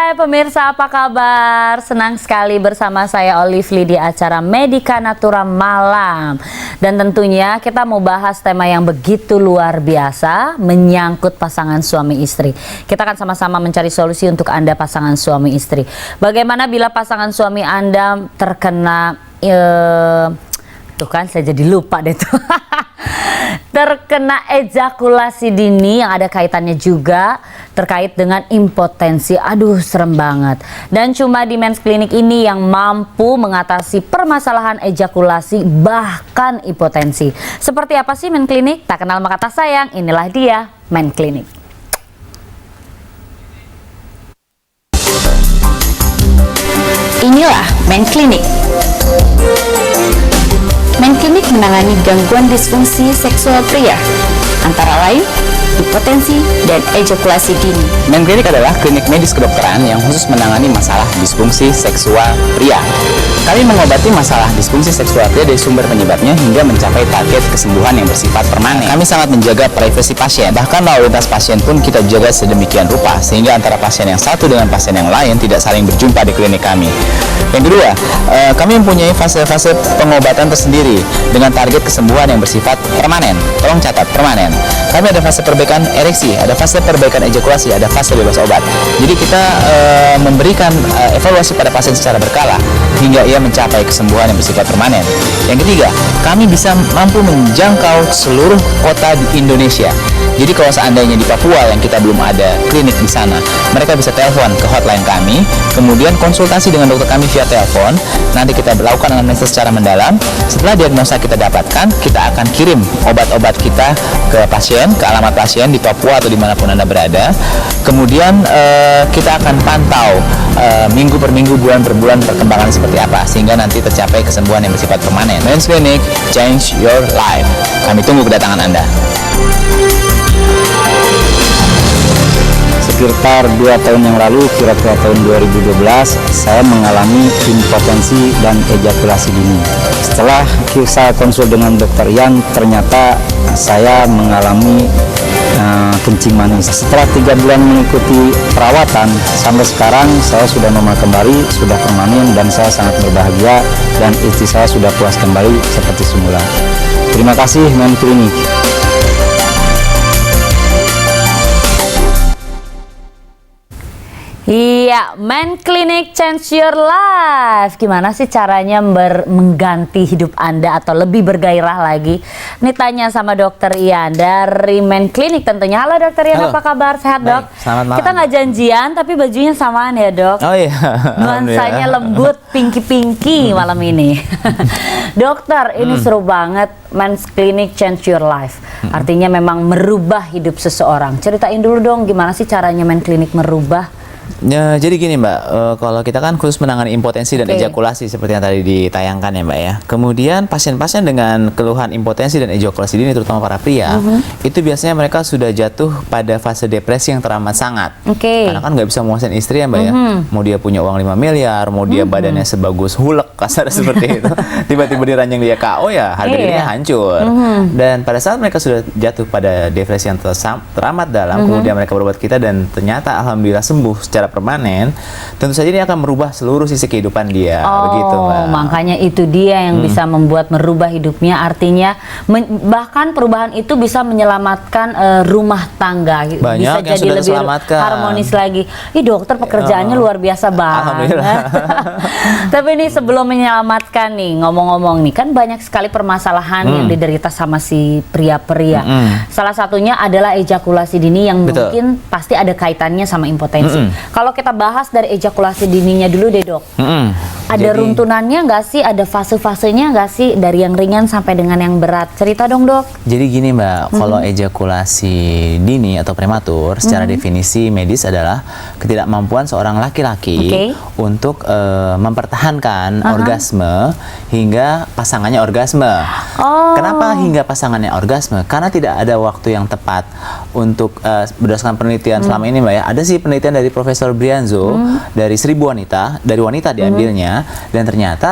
Hai pemirsa, apa kabar? Senang sekali bersama saya Olively di acara Medika Natura Malam. Dan tentunya kita mau bahas tema yang begitu luar biasa, menyangkut pasangan suami istri. Kita akan sama-sama mencari solusi untuk Anda pasangan suami istri. Bagaimana bila pasangan suami Anda terkena tuh kan saya jadi lupa deh tuh. Terkena ejakulasi dini yang ada kaitannya juga terkait dengan impotensi. Aduh, serem banget. Dan cuma di Men's Clinic ini yang mampu mengatasi permasalahan ejakulasi bahkan impotensi. Seperti apa sih Men's Clinic? Tak kenal maka tak sayang. Inilah dia Men's Clinic. Inilah Men's Clinic. Men's Clinic menangani gangguan disfungsi seksual pria, antara lain impotensi dan ejakulasi dini. Men's Clinic adalah klinik medis kedokteran yang khusus menangani masalah disfungsi seksual pria. Kami mengobati masalah disfungsi seksual pria dari sumber penyebabnya hingga mencapai target kesembuhan yang bersifat permanen. Kami sangat menjaga privasi pasien, bahkan lalu lintas pasien pun kita jaga sedemikian rupa sehingga antara pasien yang satu dengan pasien yang lain tidak saling berjumpa di klinik kami. Yang kedua, kami mempunyai fase-fase pengobatan tersendiri dengan target kesembuhan yang bersifat permanen. Tolong catat, permanen. Kami ada fase perbaikan ereksi, ada fase perbaikan ejakulasi, ada fase bebas obat. Jadi kita memberikan evaluasi pada pasien secara berkala hingga ia mencapai kesembuhan yang bersifat permanen. Yang ketiga, kami bisa mampu menjangkau seluruh kota di Indonesia. Jadi kalau seandainya di Papua yang kita belum ada klinik di sana, mereka bisa telepon ke hotline kami, kemudian konsultasi dengan dokter kami via telepon. Nanti kita lakukan anamnesa secara mendalam. Setelah diagnosa kita dapatkan, kita akan kirim obat-obat kita ke pasien, ke alamat pasien di Papua atau dimanapun Anda berada. Kemudian kita akan pantau minggu per minggu, bulan per bulan perkembangan seperti apa, sehingga nanti tercapai kesembuhan yang bersifat permanen. Men's Clinic, change your life. Kami tunggu kedatangan Anda. Sekitar 2 tahun yang lalu, kira-kira tahun 2012, saya mengalami impotensi dan ejakulasi dini. Setelah saya konsul dengan dokter Yan, ternyata saya mengalami kencing manis. Setelah 3 bulan mengikuti perawatan, sampai sekarang saya sudah normal kembali, sudah permanen, dan saya sangat berbahagia, dan istri saya sudah puas kembali seperti semula. Terima kasih Men's Clinic. Iya, Men's Clinic change your life. Gimana sih caranya mengganti hidup Anda atau lebih bergairah lagi? Ini tanya sama Dokter Ian dari Men's Clinic tentunya. Halo Dokter Ian, apa kabar? Sehat Dok? Selamat malam. Kita nggak janjian tapi bajunya samaan ya Dok? Oh iya. Nuansanya lembut, pinky-pinky malam ini. Dokter, ini seru banget. Men's Clinic change your life. Artinya memang merubah hidup seseorang. Ceritain dulu dong gimana sih caranya Men's Clinic merubah? Ya, jadi gini Mbak, kalau kita kan khusus menangani impotensi dan ejakulasi seperti yang tadi ditayangkan ya Mbak ya. Kemudian pasien-pasien dengan keluhan impotensi dan ejakulasi dini, terutama para pria, itu biasanya mereka sudah jatuh pada fase depresi yang teramat sangat. Karena kan nggak bisa memuaskan istri ya Mbak ya. Mau dia punya uang 5 miliar, mau dia badannya sebagus hulek, kasar seperti itu. Tiba-tiba diranjang dia KO ya, harga dirinya hancur. Dan pada saat mereka sudah jatuh pada depresi yang teramat dalam, kemudian mereka berobat kita dan ternyata alhamdulillah sembuh secara permanen, tentu saja ini akan merubah seluruh sisi kehidupan dia. Begitu Mbak. Makanya itu dia yang bisa membuat merubah hidupnya, artinya bahkan perubahan itu bisa menyelamatkan rumah tangga. Banyak bisa yang jadi sudah lebih terselamatkan. harmonis lagi. Ih dokter, pekerjaannya luar biasa banget. Tapi ini sebelum menyelamatkan nih, ngomong-ngomong nih, kan banyak sekali permasalahan yang diderita sama si pria-pria. Salah satunya adalah ejakulasi dini yang mungkin pasti ada kaitannya sama impotensi. Kalau kita bahas dari ejakulasi dininya dulu deh Dok. Ada runtunannya nggak sih? Ada fase-fasenya nggak sih? Dari yang ringan sampai dengan yang berat. Cerita dong Dok. Jadi gini Mbak, kalau ejakulasi dini atau prematur secara definisi medis adalah ketidakmampuan seorang laki-laki untuk mempertahankan orgasme hingga pasangannya orgasme. Kenapa hingga pasangannya orgasme? Karena tidak ada waktu yang tepat untuk berdasarkan penelitian selama ini Mbak ya. Ada sih penelitian dari Profesor Brianzo dari 1000 wanita, dari wanita diambilnya, dan ternyata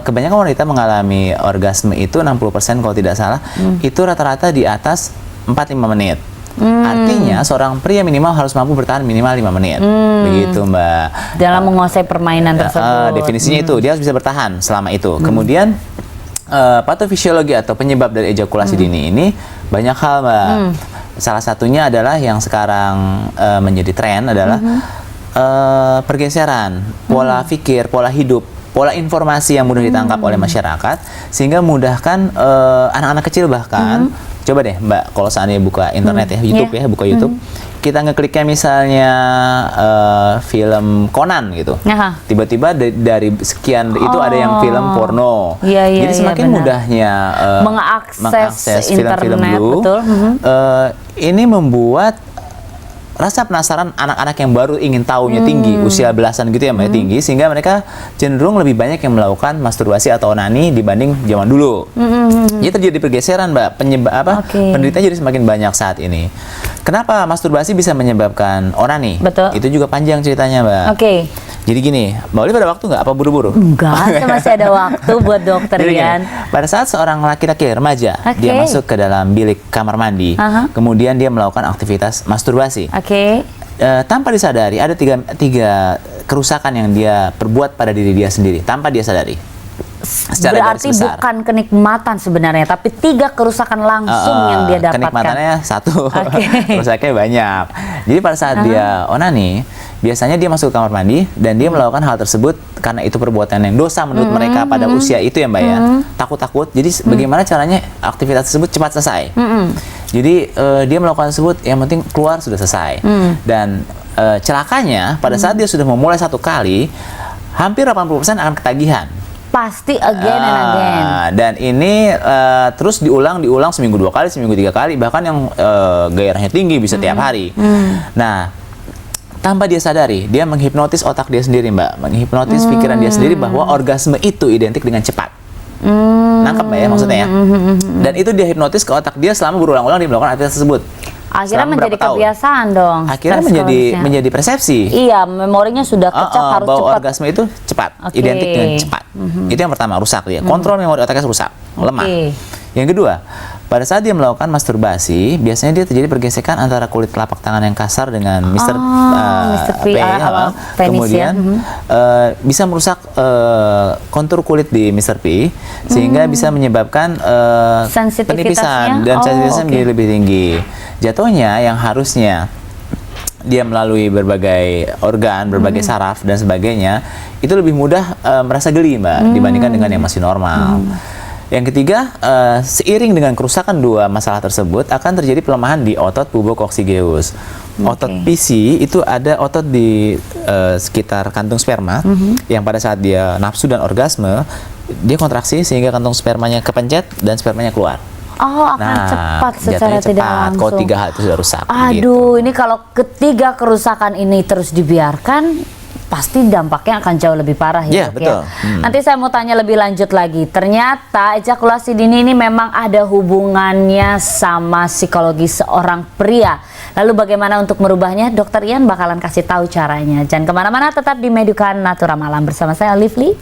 kebanyakan wanita mengalami orgasme itu 60% kalau tidak salah, itu rata-rata di atas 4-5 menit. Artinya seorang pria minimal harus mampu bertahan minimal 5 menit. Begitu, Mbak. Dalam menguasai permainan tersebut. Definisinya itu, dia harus bisa bertahan selama itu. Kemudian patofisiologi atau penyebab dari ejakulasi dini ini banyak hal, Mbak. Salah satunya adalah yang sekarang menjadi tren adalah pergeseran pola pikir, pola hidup, pola informasi yang mudah ditangkap oleh masyarakat, sehingga memudahkan anak-anak kecil bahkan. Coba deh, Mbak, kalau seandainya buka internet YouTube ya, buka YouTube, kita ngekliknya misalnya film Conan gitu, tiba-tiba dari sekian itu ada yang film porno. Jadi semakin mudahnya mengakses film-film dulu, ini membuat rasa penasaran anak-anak yang baru ingin tahunya tinggi, usia belasan gitu ya, Mbak, tinggi, sehingga mereka cenderung lebih banyak yang melakukan masturbasi atau onani dibanding zaman dulu. Jadi terjadi pergeseran, Mbak. Penderita jadi semakin banyak saat ini. Kenapa masturbasi bisa menyebabkan onani? Betul. Itu juga panjang ceritanya, Mbak. Jadi gini, Mbak Olive ada waktu nggak? Apa buru-buru? Enggak, masih ada waktu buat dokter Ian. Pada saat seorang laki-laki remaja, dia masuk ke dalam bilik kamar mandi, kemudian dia melakukan aktivitas masturbasi. Tanpa disadari, ada tiga kerusakan yang dia perbuat pada diri dia sendiri, tanpa dia sadari. Berarti bukan kenikmatan sebenarnya, tapi 3 kerusakan langsung yang dia dapatkan. Kenikmatannya 1, kerusaknya banyak. Jadi pada saat dia onani, biasanya dia masuk ke kamar mandi dan dia melakukan hal tersebut karena itu perbuatan yang dosa menurut mereka pada usia itu ya, Mbak, ya. Takut-takut. Jadi bagaimana caranya aktivitas tersebut cepat selesai. Jadi dia melakukan tersebut, yang penting keluar sudah selesai. Dan celakanya pada saat dia sudah memulai 1 kali, hampir 80% akan ketagihan. Pasti again and again. Dan ini terus diulang seminggu 2 kali, seminggu 3 kali, bahkan yang gairahnya tinggi bisa tiap hari. Nah, tanpa dia sadari, dia menghipnotis otak dia sendiri, Mbak, menghipnotis pikiran dia sendiri bahwa orgasme itu identik dengan cepat. Nangkep, Mbak, ya, maksudnya ya? Dan itu dia hipnotis ke otak dia selama berulang-ulang dia melakukan aktivitas tersebut. Akhirnya menjadi kebiasaan dong. Akhirnya menjadi persepsi. Iya, memorinya sudah kecap, harus bahwa cepat. orgasme itu cepat, identik dengan cepat. Itu yang pertama, rusak dia. Kontrol memori otaknya rusak, lemah. Yang kedua, pada saat dia melakukan masturbasi, biasanya dia terjadi pergesekan antara kulit telapak tangan yang kasar dengan Mr. P. Kemudian bisa merusak kontur kulit di Mr. P, sehingga bisa menyebabkan penipisan dan sensitivitasnya menjadi lebih tinggi. Jatuhnya yang harusnya dia melalui berbagai organ, berbagai saraf dan sebagainya, itu lebih mudah merasa geli, Mbak, dibandingkan dengan yang masih normal. Yang ketiga, seiring dengan kerusakan 2 masalah tersebut, akan terjadi pelemahan di otot pubococcygeus. Otot PC itu ada otot di sekitar kantung sperma, yang pada saat dia nafsu dan orgasme, dia kontraksi sehingga kantung spermanya kepencet dan spermanya keluar. Akan cepat secara tidak langsung. Kalau 3 hal itu sudah rusak. Aduh, ini kalau ketiga kerusakan ini terus dibiarkan, pasti dampaknya akan jauh lebih parah ya, Dok, betul. Ya. Nanti saya mau tanya lebih lanjut lagi. Ternyata ejakulasi dini ini memang ada hubungannya sama psikologi seorang pria. Lalu bagaimana untuk merubahnya? Dokter Ian bakalan kasih tahu caranya. Jangan kemana-mana, tetap di Medikanatura Malam bersama saya Olive Lee.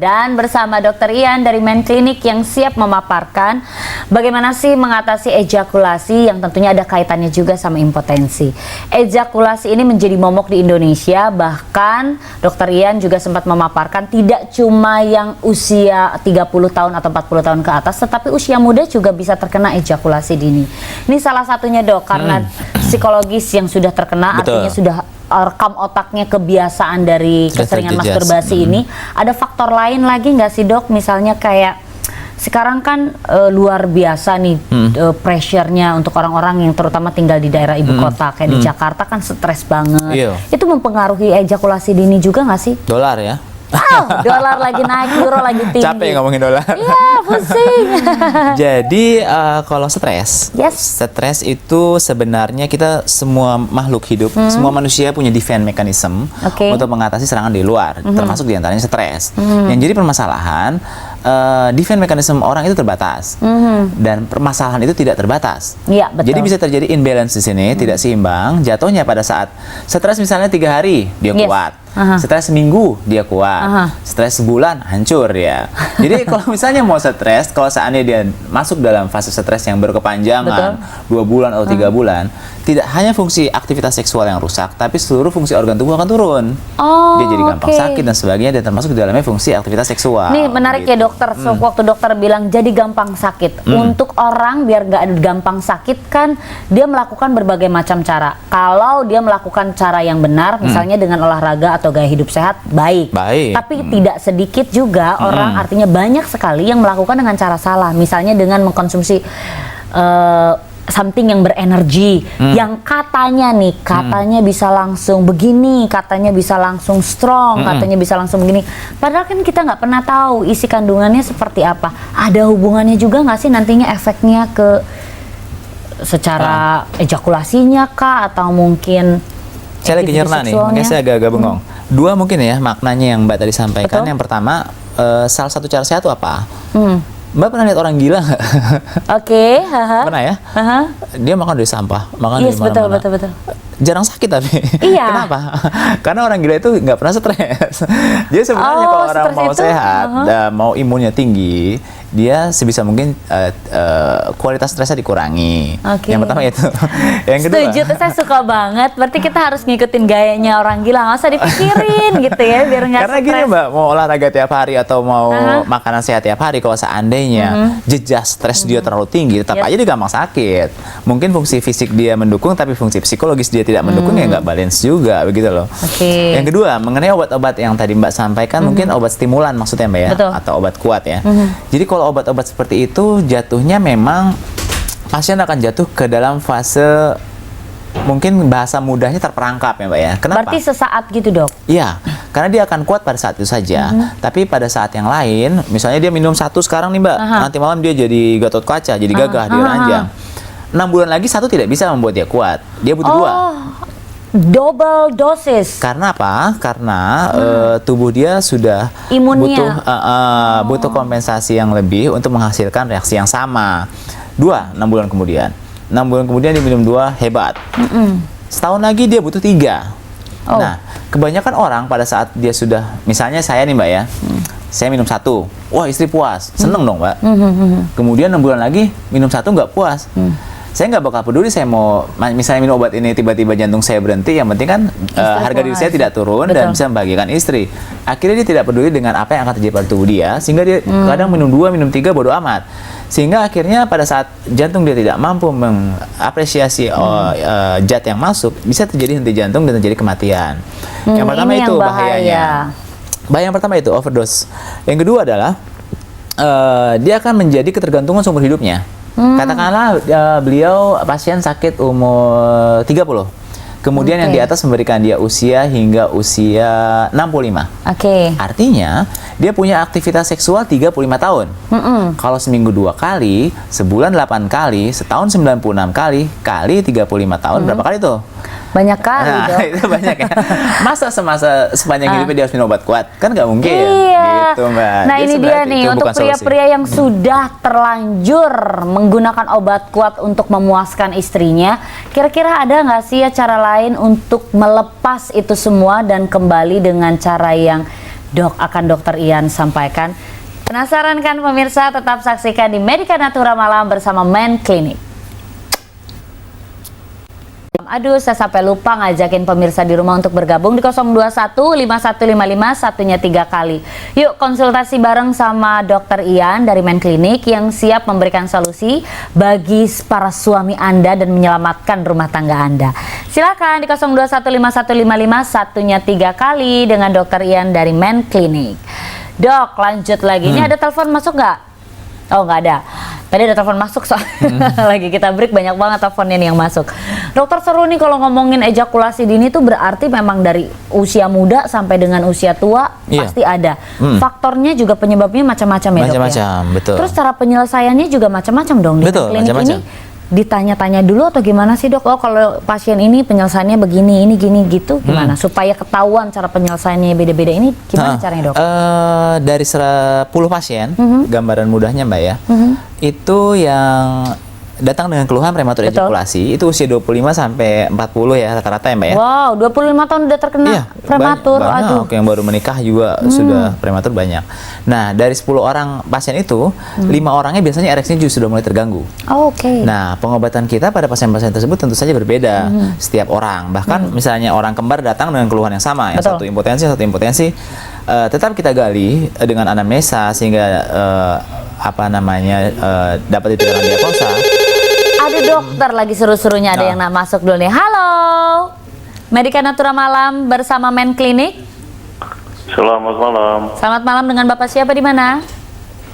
Dan bersama Dokter Ian dari Men Clinic yang siap memaparkan bagaimana sih mengatasi ejakulasi yang tentunya ada kaitannya juga sama impotensi. Ejakulasi ini menjadi momok di Indonesia, bahkan Dokter Ian juga sempat memaparkan tidak cuma yang usia 30 tahun atau 40 tahun ke atas, tetapi usia muda juga bisa terkena ejakulasi dini. Ini salah satunya, Dok, karena psikologis yang sudah terkena. Betul. Artinya sudah rekam otaknya kebiasaan dari keseringan masturbasi ini. Ada faktor lain lagi nggak sih, Dok? Misalnya kayak sekarang kan luar biasa nih pressure-nya untuk orang-orang yang terutama tinggal di daerah ibu kota kayak di Jakarta kan stres banget. Itu mempengaruhi ejakulasi dini juga nggak sih? Dolar ya. Dolar lagi naik, euro lagi tinggi. Capek ngomongin dolar. Iya, pusing. Jadi kalau stres itu sebenarnya kita semua makhluk hidup, semua manusia punya defense mechanism untuk mengatasi serangan dari luar, termasuk diantaranya stres. Yang jadi permasalahan, defense mechanism orang itu terbatas dan permasalahan itu tidak terbatas. Iya, betul. Jadi bisa terjadi imbalance di sini, tidak seimbang. Jatuhnya pada saat stres misalnya 3 hari dia Yes. kuat, Aha. stres seminggu dia kuat, Aha. stres sebulan hancur ya. Jadi kalau misalnya mau stres, kalau seandainya dia masuk dalam fase stres yang berkepanjangan 2 bulan atau 3 bulan, tidak hanya fungsi aktivitas seksual yang rusak, tapi seluruh fungsi organ tubuh akan turun. Oh, Dia jadi gampang oke. sakit dan sebagainya, dan termasuk di dalamnya fungsi aktivitas seksual. Nih menarik ya gitu. dokter, waktu dokter bilang jadi gampang sakit. Untuk orang biar nggak gampang sakit kan dia melakukan berbagai macam cara. Kalau dia melakukan cara yang benar, misalnya dengan olahraga atau gaya hidup sehat, baik. Baik. Tapi tidak sedikit juga orang, artinya banyak sekali yang melakukan dengan cara salah. Misalnya dengan mengkonsumsi something yang berenergi, yang katanya bisa langsung begini, katanya bisa langsung strong, katanya bisa langsung begini. Padahal kan kita nggak pernah tahu isi kandungannya seperti apa. Ada hubungannya juga nggak sih nantinya efeknya ke secara ejakulasinya kah, atau mungkin Saya lagi aktivitas nyerna nih, seksualnya? makanya saya agak-agak bengong. 2 mungkin ya maknanya yang Mbak tadi sampaikan. Betul. Yang pertama, salah satu cara sehat itu apa? Mbak pernah lihat orang gila nggak? Oke, haha. Pernah ya? Haha. Dia makan dari sampah, makan Yes, dari mana-mana. betul. Jarang sakit tapi. Iya. Kenapa? Karena orang gila itu nggak pernah stres. Jadi sebenarnya Oh, kalau orang stres mau itu, sehat, dan mau imunnya tinggi, dia sebisa mungkin kualitas stresnya dikurangi. Oke. Yang pertama itu. Yang kedua. Setuju, tuh saya suka banget. Berarti kita harus ngikutin gayanya orang gila, nggak usah dipikirin gitu ya, biar nggak Karena gini stres. Mbak, mau olahraga tiap hari atau mau makanan sehat tiap hari, kalau seandainya jejak stres dia terlalu tinggi, tetap aja dia gampang sakit. Mungkin fungsi fisik dia mendukung, tapi fungsi psikologis dia tidak mendukung, ya nggak balance juga, begitu loh. Oke. Yang kedua, mengenai obat-obat yang tadi Mbak sampaikan, mungkin obat stimulan maksudnya Mbak ya, Betul. atau obat kuat ya. Jadi kalau obat-obat seperti itu jatuhnya memang pasien akan jatuh ke dalam fase, mungkin bahasa mudahnya terperangkap ya Mbak ya. Kenapa? Berarti sesaat gitu dok? Iya, karena dia akan kuat pada saat itu saja. Tapi pada saat yang lain, misalnya dia minum 1 sekarang nih Mbak, nanti malam dia jadi Gatot Kaca, jadi gagah, dia ranjang. 6 bulan lagi 1 tidak bisa membuat dia kuat. Dia butuh 2. Double dosis. Karena apa? Karena tubuh dia sudah Imunnya. butuh kompensasi yang lebih untuk menghasilkan reaksi yang sama. 6 bulan kemudian. 6 bulan kemudian dia minum 2, hebat. Setahun lagi dia butuh 3. Oh. Nah, kebanyakan orang pada saat dia sudah, misalnya saya nih Mbak ya, saya minum 1, wah istri puas, seneng dong Mbak. Kemudian 6 bulan lagi minum 1 nggak puas. Saya nggak bakal peduli saya mau misalnya minum obat ini tiba-tiba jantung saya berhenti, yang penting kan harga diri saya tidak turun dan bisa membahagiakan istri. Akhirnya dia tidak peduli dengan apa yang akan terjadi pada tubuh dia, sehingga dia kadang minum 2, minum 3 bodo amat. Sehingga akhirnya pada saat jantung dia tidak mampu mengapresiasi zat yang masuk, bisa terjadi henti jantung dan terjadi kematian. Yang pertama ini itu yang bahayanya. Bahaya yang pertama itu overdose. Yang kedua adalah dia akan menjadi ketergantungan seumur hidupnya. Katakanlah beliau pasien sakit umur 30. Kemudian yang di atas memberikan dia usia hingga usia 65. Oke. Artinya dia punya aktivitas seksual 35 tahun. Kalau seminggu 2 kali, sebulan 8 kali, setahun 96 kali, kali 35 tahun, berapa kali tuh? Banyak kali Nah, dok. itu banyak ya. Masa sepanjang hidupnya dia harus minum obat kuat? Kan nggak mungkin. Iya. Gitu, Mbak. Nah Jadi ini dia sebenarnya nih itu untuk bukan solusi. pria-pria yang sudah terlanjur menggunakan obat kuat untuk memuaskan istrinya. Kira-kira ada nggak sih ya cara lain untuk melepas itu semua dan kembali dengan cara yang Dokter Ian sampaikan? Penasaran kan pemirsa? Tetap saksikan di Medika Natura Malam bersama Men Clinic. Aduh, saya sampai lupa ngajakin pemirsa di rumah untuk bergabung di 021 5155 satunya 3 kali. Yuk konsultasi bareng sama Dokter Ian dari Men Clinic yang siap memberikan solusi bagi para suami Anda dan menyelamatkan rumah tangga Anda. Silakan di 021 5155 satunya 3 kali dengan Dokter Ian dari Men Clinic. Dok, lanjut lagi. Ini ada telepon masuk nggak? Oh, nggak ada. Tadi ada telepon masuk soalnya lagi kita break, banyak banget teleponnya nih yang masuk. Dokter, seru nih kalau ngomongin ejakulasi dini tuh berarti memang dari usia muda sampai dengan usia tua pasti ada. Faktornya juga penyebabnya macam-macam ya dok ya? Macam-macam, betul. Terus cara penyelesaiannya juga macam-macam dong di Betul, klinik macam-macam. ini. ditanya-tanya dulu atau gimana sih dok? Oh kalau pasien ini penyelesaiannya begini, ini gini gitu, gimana? Supaya ketahuan cara penyelesaiannya beda-beda ini gimana caranya dok? Dari 10 pasien, gambaran mudahnya Mbak ya, itu yang datang dengan keluhan prematur Betul. ejakulasi itu usia 25 sampai 40 ya rata-rata ya Mbak ya. Wow, 25 tahun udah terkena Iya, prematur. banyak Aduh. yang baru menikah juga sudah prematur banyak. Nah, dari 10 orang pasien itu, 5 orangnya biasanya ereksinya justru sudah mulai terganggu. Oh, oke. Nah, pengobatan kita pada pasien-pasien tersebut tentu saja berbeda setiap orang. Bahkan misalnya orang kembar datang dengan keluhan yang sama, yang Betul. satu impotensi, tetap kita gali dengan anamnesa sehingga dapat ditentukan diagnosa. Ada dokter lagi seru-serunya, ada yang masuk dulu nih. Halo, Medika Natura Malam bersama Men Klinik. Selamat malam, Selamat malam, dengan Bapak siapa di mana?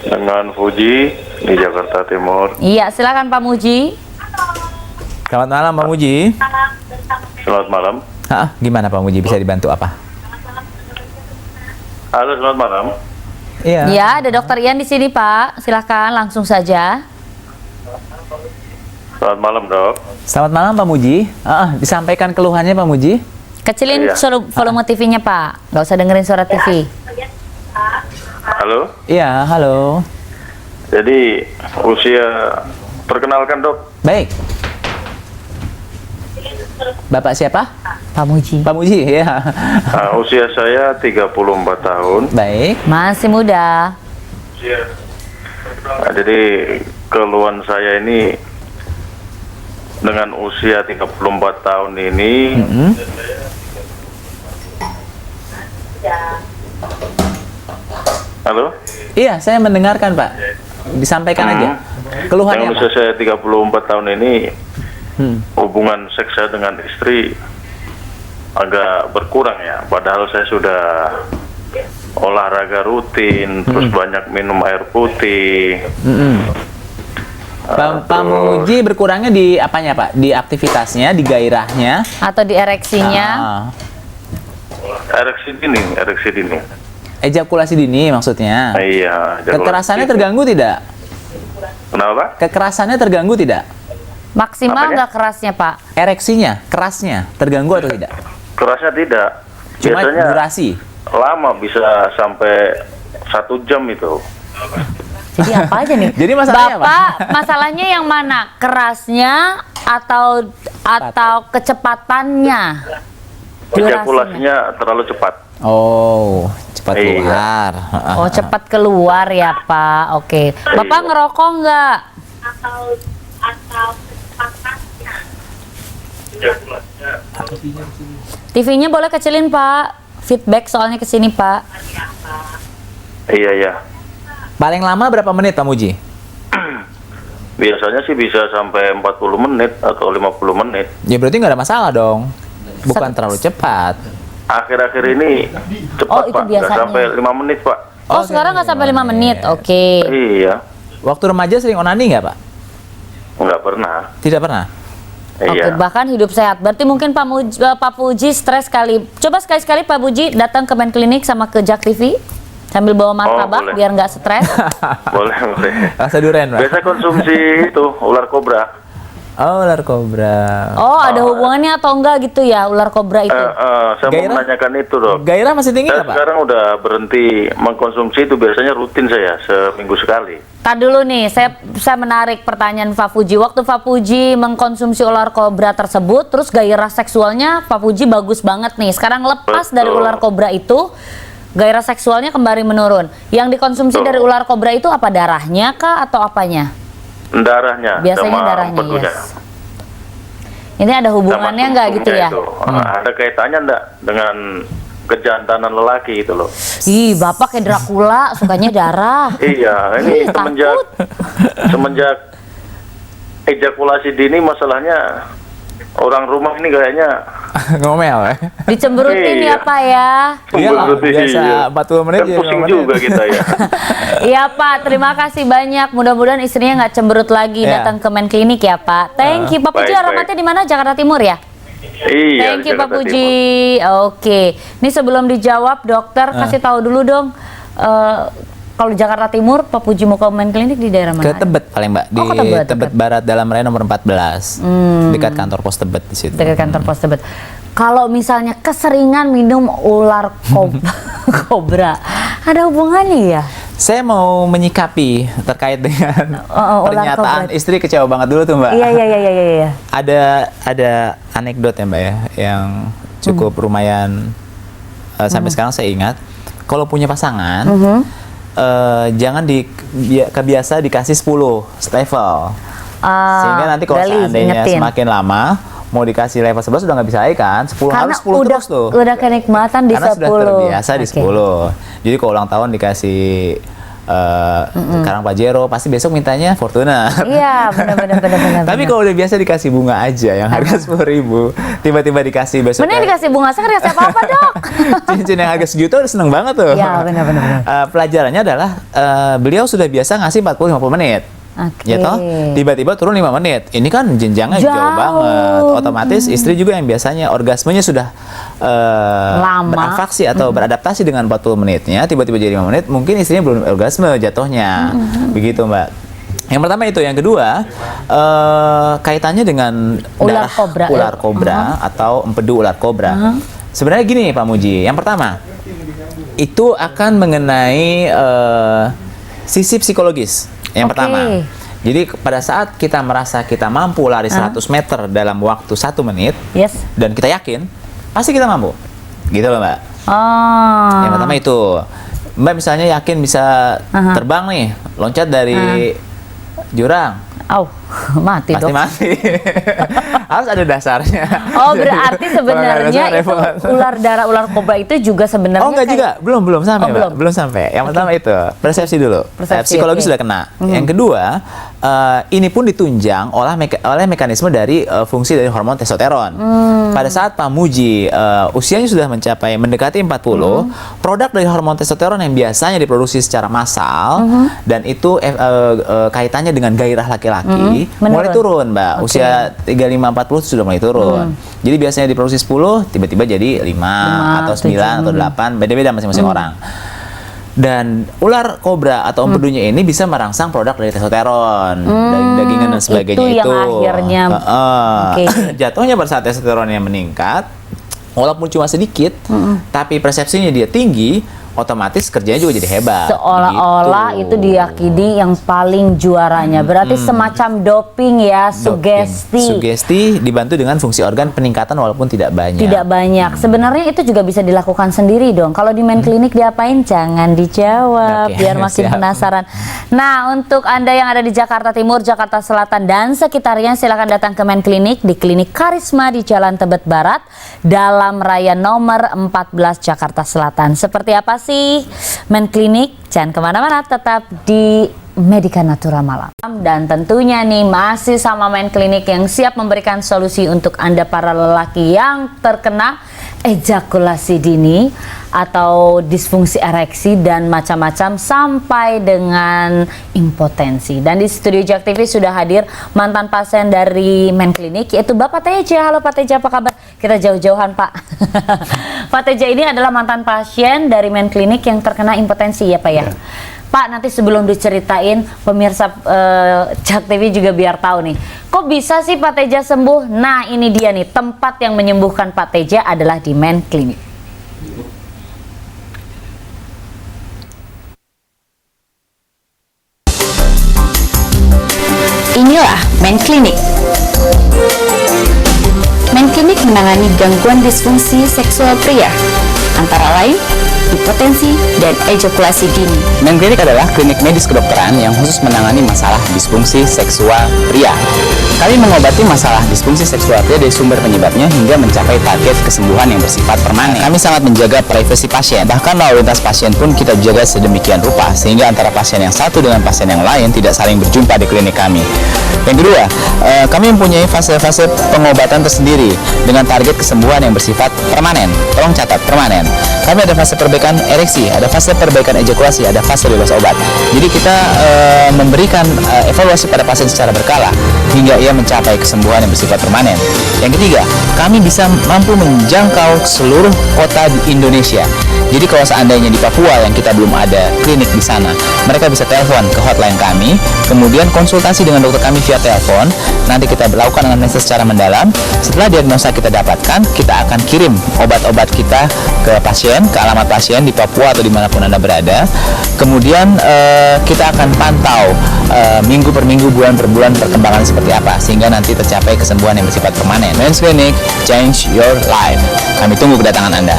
dengan Fuji di Jakarta Timur. Iya, silakan Pak Muji. Selamat malam Pak Muji. Selamat malam. Gimana Pak Muji, bisa dibantu apa? Halo, selamat malam. Iya. Iya, ada Dokter Ian di sini Pak. Silakan langsung saja. Selamat malam, Dok. Selamat malam Pak Muji. Disampaikan keluhannya Pak Muji. Kecilin Iya. volume TV-nya Pak. Nggak usah dengerin suara TV. Halo. Iya, halo. Jadi usia, perkenalkan Dok. Baik. Bapak siapa? Pak Muji. Pak Muji, ya. Usia saya 34 tahun. Baik. Masih muda. Jadi keluhan saya ini dengan usia 34 tahun ini Halo? Iya, saya mendengarkan Pak. Disampaikan aja. Keluhannya Dengan apa? usia saya 34 tahun ini hubungan seks saya dengan istri agak berkurang ya. Padahal saya sudah olahraga rutin, terus banyak minum air putih. Pak Muji berkurangnya di apanya Pak? Di aktivitasnya, di gairahnya? Atau di ereksinya. Ereksi dini. Ejakulasi dini maksudnya. Iya. Kekerasannya dini. terganggu tidak? Kenapa? Kekerasannya terganggu tidak? Maksimal Apanya? nggak kerasnya Pak? Ereksinya, kerasnya terganggu atau tidak? Kerasnya tidak. Cuma Biasanya durasi. lama, bisa sampai 1 jam itu. Jadi apa aja nih? Jadi masalahnya apa? Bapak, masalahnya yang mana? Kerasnya atau kecepatannya? Durasinya. Ejakulasinya terlalu cepat. Oh, cepat Iya. keluar. Oh, cepat keluar ya, Pak. Oke. Bapak Iya. ngerokok nggak? TV-nya boleh kecilin, Pak. Feedback soalnya ke sini, Pak. Iya, iya. Paling lama berapa menit Pak Muji? Biasanya sih bisa sampai 40 menit atau 50 menit. Ya berarti nggak ada masalah dong. Bukan terlalu cepat. Akhir-akhir ini Oh, cepat, itu Pak. Nggak biasanya. sampai 5 menit, Pak. Oh, sekarang nggak sampai 5 menit. Oke. Iya. Waktu remaja sering onani nggak Pak? Nggak pernah. Tidak pernah. Oke, Iya. bahkan hidup sehat. Berarti mungkin Pak Puji stres sekali. Coba sekali-sekali Pak Puji datang ke Men Klinik sama ke Jak TV sambil bawa martabak boleh. biar nggak stres. Boleh, boleh. Rasa durian Pak? Biasa konsumsi itu, ular kobra. Oh, ular kobra. Oh, ada hubungannya atau enggak gitu ya ular kobra itu? Saya Gairah? mau menanyakan itu, Dok. Gairah masih tinggi Saya nggak Pak? sekarang udah berhenti mengkonsumsi itu, biasanya rutin saya seminggu sekali. Tadi dulu nih, saya menarik pertanyaan Pak Puji. Waktu Pak Puji mengkonsumsi ular kobra tersebut, terus gairah seksualnya Pak Puji bagus banget nih. Sekarang lepas dari Betul. ular kobra itu, gairah seksualnya kembali menurun. Yang dikonsumsi Betul. dari ular kobra itu apa, darahnya kah atau apanya? Darahnya Biasanya sama darahnya, empedunya. yes. Ini ada hubungannya Sama nggak gitu ya? sumsumnya itu. Ada kaitannya enggak dengan kejantanan lelaki itu loh? Ih, Bapak kayak Dracula, sukanya darah. Iya, Ih, ini takut. semenjak ejakulasi dini masalahnya orang rumah ini kayaknya Ngomel ya? Dicemberutin Iya. ya Pak ya. Iya lah, berarti biasa iya. 40 menit Kan jadi pusing 5 menit. juga kita ya. Iya Pak, terima kasih banyak. Mudah-mudahan istrinya nggak cemberut lagi Iya. datang ke Men Klinik ya Pak. Thank you Pak Puji. Baik, Alamatnya baik. di mana? Jakarta Timur ya? Iya. Thank you di Pak Jakarta Puji. Timur. Oke. Ini sebelum dijawab dokter kasih tahu dulu dong. Kalau Jakarta Timur, Pak Puji mau ke main klinik di daerah mana? Ke Tebet paling Mbak, di Oh, ke Tebet, Tebet Barat Dalam Raya nomor 14, dekat kantor pos Tebet di situ. Dekat kantor pos Tebet. Kalau misalnya keseringan minum ular kobra, ada hubungannya ya? Saya mau menyikapi terkait dengan ular pernyataan kobra. istri kecewa banget dulu tuh Mbak. Iya. Ada anekdot ya Mbak ya, yang cukup lumayan sampai sekarang saya ingat. Kalau punya pasangan, jangan kebiasa dikasih 10 level. Sehingga nanti kalau seandainya semakin lama mau dikasih level 11 sudah nggak bisa lagi kan, 10 Karena harus 10 terus tuh. Udah kenikmatan di Karena 10. sudah terbiasa di 10. Jadi kalau ulang tahun dikasih sekarang Pajero, pasti besok mintanya Fortuner. Iya, benar. Tapi kalau udah biasa dikasih bunga aja yang harga 10.000, tiba-tiba dikasih besok. Bener dikasih bunga, saya dikasih apa-apa dok? Cincin yang harga sejuta udah seneng banget tuh. Iya, benar. Pelajarannya adalah beliau sudah biasa ngasih 40-50 menit. Ya toh, tiba-tiba turun 5 menit. Ini kan jenjangnya jauh banget. Otomatis istri juga yang biasanya orgasmenya sudah beratraksi atau beradaptasi dengan 40 menitnya, tiba-tiba jadi 5 menit, mungkin istrinya belum orgasme jatuhnya. Begitu Mbak. Yang pertama itu, yang kedua kaitannya dengan ular kobra atau empedu ular kobra. Sebenarnya gini Pak Muji, yang pertama itu akan mengenai sisi psikologis. Yang pertama, jadi pada saat kita merasa kita mampu lari 100 meter dalam waktu 1 menit, dan kita yakin, pasti kita mampu. Gitu loh Mbak. Yang pertama itu, Mbak misalnya yakin bisa terbang nih, loncat dari jurang. Mati pasti dong. Mati. Harus ada dasarnya. Oh, berarti sebenarnya itu ular kobra itu juga sebenarnya. Oh, enggak juga. Belum sampai, Mbak. Belum sampai. Yang pertama itu, persepsi dulu. Psikologis sudah kena. Yang kedua, ini pun ditunjang oleh mekanisme dari fungsi dari hormon testosteron. Pada saat Pak Muji usianya sudah mendekati 40, produk dari hormon testosteron yang biasanya diproduksi secara massal dan itu kaitannya dengan gairah laki-laki mulai turun, Mbak. Usia 35-40 sudah mulai turun. Jadi biasanya diproduksi 10, tiba-tiba jadi 5 atau 9 atau 8, beda-beda masing-masing orang. Dan ular kobra atau empedunya ini bisa merangsang produk dari testosteron, daging-dagingan dan sebagainya itu. Yang akhirnya jatuhnya pada saat testosteronnya meningkat, walaupun cuma sedikit, tapi persepsinya dia tinggi, otomatis kerjanya juga jadi hebat. Seolah-olah itu diyakini yang paling juaranya. Berarti semacam doping ya, sugesti. Sugesti dibantu dengan fungsi organ peningkatan walaupun tidak banyak. Tidak banyak. Sebenarnya itu juga bisa dilakukan sendiri dong. Kalau di main klinik diapain? Jangan dijawab, biar makin penasaran. Nah, untuk Anda yang ada di Jakarta Timur, Jakarta Selatan, dan sekitarnya, silakan datang ke main klinik di Klinik Karisma di Jalan Tebet Barat, Dalam Raya nomor 14 Jakarta Selatan. Seperti apa sih main klinik? Jangan kemana-mana, tetap di Medika Natura Malam. Dan tentunya nih masih sama main klinik yang siap memberikan solusi untuk Anda para lelaki yang terkena ejakulasi dini atau disfungsi ereksi dan macam-macam sampai dengan impotensi. Dan di studio Jak TV sudah hadir mantan pasien dari main klinik, yaitu Bapak Teja. Halo Pak Teja, apa kabar? Kita jauh-jauhan Pak. Pak Teja ini adalah mantan pasien dari main klinik yang terkena impotensi ya Pak ya. Pak, nanti sebelum diceritain, pemirsa Jak TV juga biar tahu nih, kok bisa sih Pak Teja sembuh? Nah, ini dia nih, tempat yang menyembuhkan Pak Teja adalah di main klinik. Inilah main klinik. Main klinik menangani gangguan disfungsi seksual pria, antara lain impotensi dan ejakulasi dini. Main klinik adalah klinik medis kedokteran yang khusus menangani masalah disfungsi seksual pria. Kami mengobati masalah disfungsi seksual pria dari sumber penyebabnya hingga mencapai target kesembuhan yang bersifat permanen. Kami sangat menjaga privasi pasien, bahkan lalu lintas pasien pun kita jaga sedemikian rupa sehingga antara pasien yang satu dengan pasien yang lain tidak saling berjumpa di klinik kami. Yang kedua, kami mempunyai fase-fase pengobatan tersendiri dengan target kesembuhan yang bersifat permanen. Tolong catat, permanen. kami ada fase perbaikan ereksi, ada fase perbaikan ejakulasi, ada fase bebas obat. Jadi kita memberikan evaluasi pada pasien secara berkala hingga ia mencapai kesembuhan yang bersifat permanen. Yang ketiga, kami bisa mampu menjangkau seluruh kota di Indonesia. Jadi kalau seandainya di Papua yang kita belum ada klinik di sana, mereka bisa telepon ke hotline kami, kemudian konsultasi dengan dokter kami via telepon. Nanti kita lakukan anamnesis secara mendalam. Setelah diagnosa kita dapatkan, kita akan kirim obat-obat kita ke pasien, ke alamat pasien di Papua atau dimanapun Anda berada. Kemudian kita akan pantau minggu per minggu, bulan per bulan perkembangan seperti apa, sehingga nanti tercapai kesembuhan yang bersifat permanen. Men's Clinic, change your life. Kami tunggu kedatangan Anda.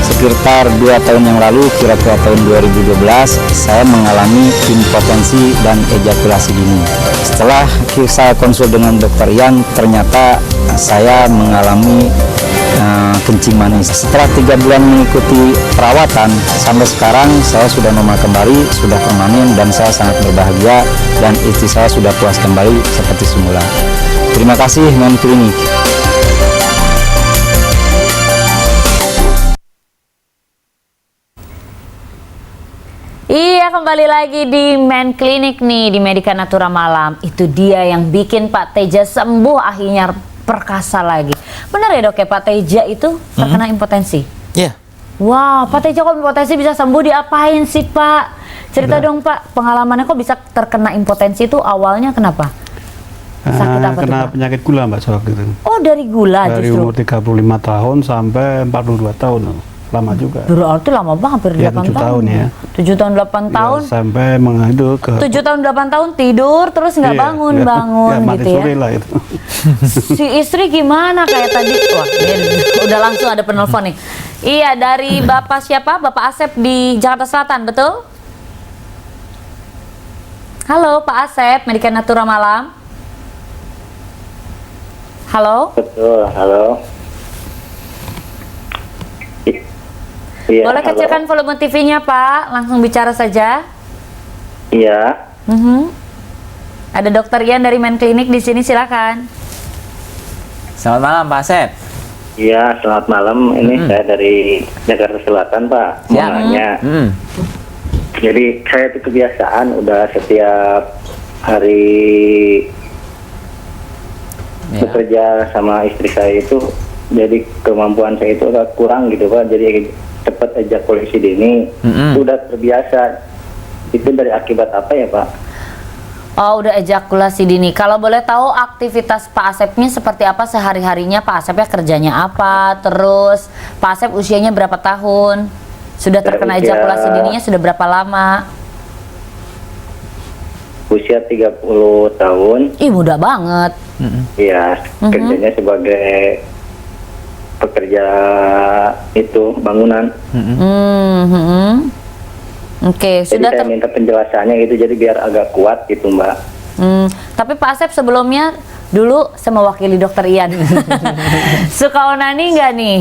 Sekitar 2 tahun yang lalu, kira-kira tahun 2012, saya mengalami impotensi dan ejakulasi dini. Setelah saya konsul dengan dokter Ian, ternyata saya mengalami kencing manis. Setelah 3 bulan mengikuti perawatan, sampai sekarang saya sudah normal kembali, sudah permanen, dan saya sangat berbahagia, dan istri saya sudah puas kembali seperti semula. Terima kasih, Men Klinik. Iya, kembali lagi di Men Clinic nih, di Medika Natura Malam. Itu dia yang bikin Pak Teja sembuh, akhirnya perkasa lagi. Benar ya dok ya, Pak Teja itu terkena impotensi? Iya. Wow, Pak Teja kok impotensi bisa sembuh, diapain sih Pak? Cerita dong Pak, pengalamannya kok bisa terkena impotensi itu awalnya kenapa? Sakit apa tuh, Kena Pak? penyakit gula Mbak waktu itu. Oh, dari gula Dari justru? umur 35 tahun sampai 42 tahun. Lama juga. Berarti lama banget, hampir Ya, 8 7 tahun. tahun ya. 7 tahun, 8 tahun. Ya, sampai itu ke 7 tahun, 8 tahun tidur, terus nggak Iya, bangun-bangun ya, mati gitu ya. suri lah itu. Si istri gimana kayak tadi? Wah, ini udah langsung ada penelpon nih. Iya, dari Bapak siapa? Bapak Asep di Jakarta Selatan, betul? Halo Pak Asep, Medika Natura Malam. Halo? Betul, halo. Iya, Boleh halo. kecilkan volume TV-nya Pak, langsung bicara saja. Iya, Ada Dokter Ian dari Men Clinic di sini, silakan. Selamat malam Pak Asep. iya, selamat malam. Ini saya dari Jakarta Selatan, Pak. Mau Siap. nanya. Jadi saya itu kebiasaan udah setiap hari Ya. bekerja sama istri saya itu, jadi kemampuan saya itu agak kurang gitu Pak. Jadi cepat ejakulasi dini. Udah terbiasa. Itu dari akibat apa ya Pak? Oh, udah ejakulasi dini. Kalau boleh tahu aktivitas Pak Asepnya seperti apa sehari-harinya? Pak Asepnya kerjanya apa? Terus Pak Asep usianya berapa tahun? Sudah terkena Usia- ejakulasi dininya sudah berapa lama? Usia 30 tahun. Ih, muda banget. Iya, kerjanya sebagai pekerja itu bangunan. Oke, Jadi sudah saya minta penjelasannya gitu, jadi biar agak kuat gitu Mbak. Tapi Pak Asep sebelumnya dulu saya mewakili Dokter Ian. Suka onani nggak nih?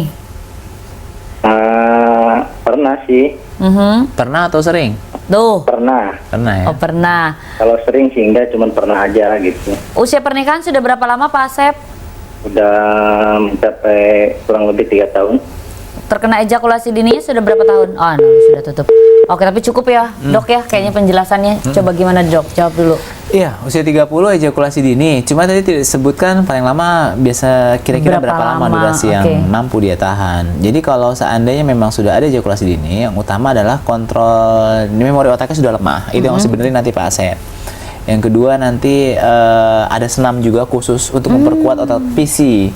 Pernah sih, Pernah atau sering? Tuh. pernah. Pernah ya. Oh, pernah. Kalau sering sih enggak, cuman pernah aja gitu. Usia pernikahan sudah berapa lama Pak Asep? Udah mencapai kurang lebih 3 tahun. Terkena ejakulasi dininya sudah berapa tahun? Oh, no, sudah tutup. Oke, tapi cukup ya, Dok ya, kayaknya penjelasannya. Coba gimana, Dok? Jawab dulu. Iya, usia 30 ejakulasi dini. Cuma tadi tidak disebutkan paling lama biasa kira-kira Berapa berapa lama lama? durasi yang Oke. mampu dia tahan. Jadi kalau seandainya memang sudah ada ejakulasi dini, yang utama adalah kontrol memori otaknya sudah lemah. Itu yang harus dibenerin nanti Pak Asep. Yang kedua nanti ada senam juga khusus untuk memperkuat otot PC.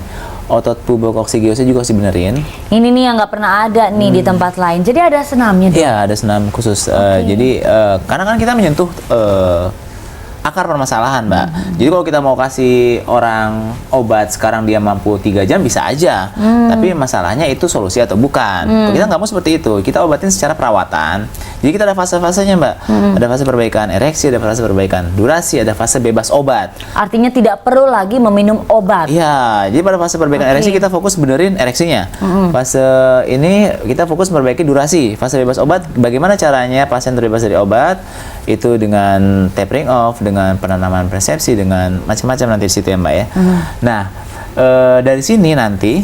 Otot pubococcygeusnya juga harus dibenerin. Ini nih yang nggak pernah ada nih di tempat lain. Jadi ada senamnya, Dok? Iya, ada senam khusus. Jadi karena kan kita menyentuh akar permasalahan, Mbak. Jadi kalau kita mau kasih orang obat sekarang dia mampu 3 jam bisa aja. Tapi masalahnya itu solusi atau bukan. Kalau kita nggak mau seperti itu, kita obatin secara perawatan. Jadi kita ada fase-fasenya, Mbak. Ada fase perbaikan ereksi, ada fase perbaikan durasi, ada fase bebas obat. Artinya tidak perlu lagi meminum obat. Iya, jadi pada fase perbaikan ereksi kita fokus benerin ereksinya. Fase ini kita fokus memperbaiki durasi. Fase bebas obat, bagaimana caranya pasien terbebas dari obat? Itu dengan tapering off, dengan penanaman persepsi, dengan macam-macam nanti di situ ya Mbak ya. Nah, dari sini nanti